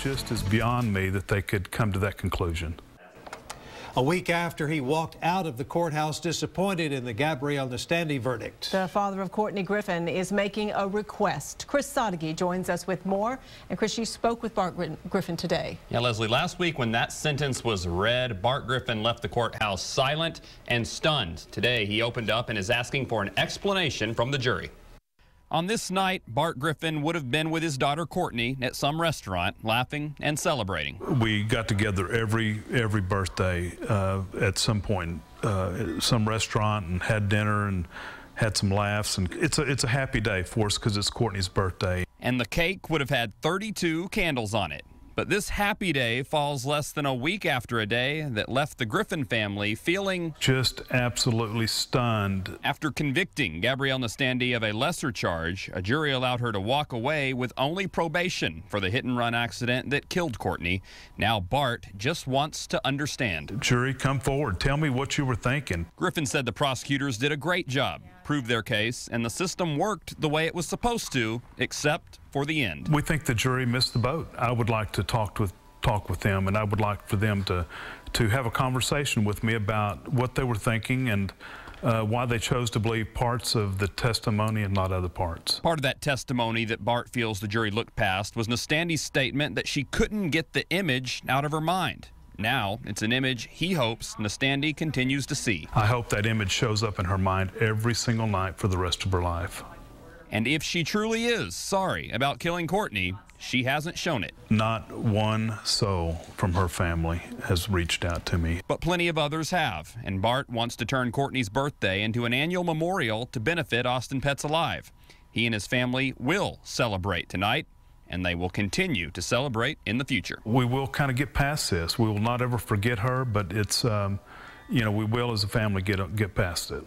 just is beyond me that they could come to that conclusion. A week after he walked out of the courthouse disappointed in the Gabrielle Nastandi verdict. The father of Courtney Griffin is making a request. Chris Sadeghi joins us with more. And Chris, you spoke with Bart Griffin today. Yeah, Leslie, last week when that sentence was read, Bart Griffin left the courthouse silent and stunned. Today he opened up and is asking for an explanation from the jury. On this night, Bart Griffin would have been with his daughter Courtney at some restaurant, laughing and celebrating. We got together every birthday at some point, at some restaurant, and had dinner and had some laughs. And it's a happy day for us because it's Courtney's birthday. And the cake would have had 32 candles on it. But this happy day falls less than a week after a day that left the Griffin family feeling just absolutely stunned. After convicting Gabrielle Nastandi of a lesser charge, a jury allowed her to walk away with only probation for the hit-and-run accident that killed Courtney. Now Bart just wants to understand. Jury, come forward. Tell me what you were thinking. Griffin said the prosecutors did a great job, proved their case, and the system worked the way it was supposed to, except for the end. We think the jury missed the boat. I would like to talk with them, and I would like for them to have a conversation with me about what they were thinking and why they chose to believe parts of the testimony and not other parts. Part of that testimony that Bart feels the jury looked past was Nastandi's statement that she couldn't get the image out of her mind. Now it's an image he hopes Nastandi continues to see. I hope that image shows up in her mind every single night for the rest of her life. And if she truly is sorry about killing Courtney, she hasn't shown it. Not one soul from her family has reached out to me. But plenty of others have, and Bart wants to turn Courtney's birthday into an annual memorial to benefit Austin Pets Alive. He and his family will celebrate tonight, and they will continue to celebrate in the future. We will kind of get past this. We will not ever forget her, but it's, you know, we will as a family get past it.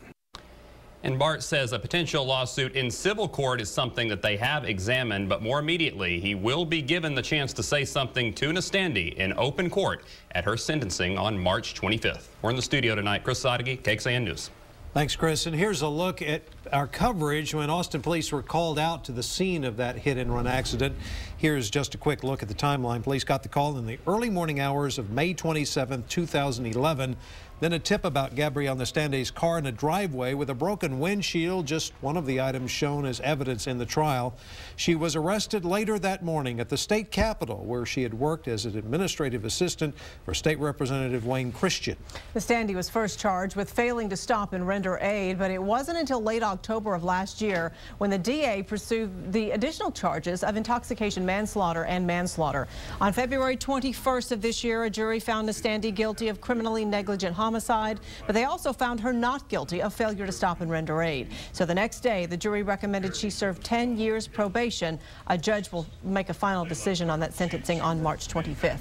And Bart says a potential lawsuit in civil court is something that they have examined, but more immediately, he will be given the chance to say something to Nastandi in open court at her sentencing on March 25th. We're in the studio tonight. Chris Sadeghi, KXAN News. Thanks, Chris. And here's a look at our coverage when Austin police were called out to the scene of that hit-and-run accident. Here's just a quick look at the timeline. Police got the call in the early morning hours of May 27, 2011. Then a tip about Gabrielle Nastandi's car in a driveway with a broken windshield, just one of the items shown as evidence in the trial. She was arrested later that morning at the state capitol, where she had worked as an administrative assistant for State Representative Wayne Christian. Nastandi was first charged with failing to stop and render aid, but it wasn't until late October of last year when the DA pursued the additional charges of intoxication manslaughter and manslaughter. On February 21st of this year, a jury found Nastandi guilty of criminally negligent homicide, but they also found her not guilty of failure to stop and render aid. So the next day, the jury recommended she serve 10 years probation. A judge will make a final decision on that sentencing on March 25th.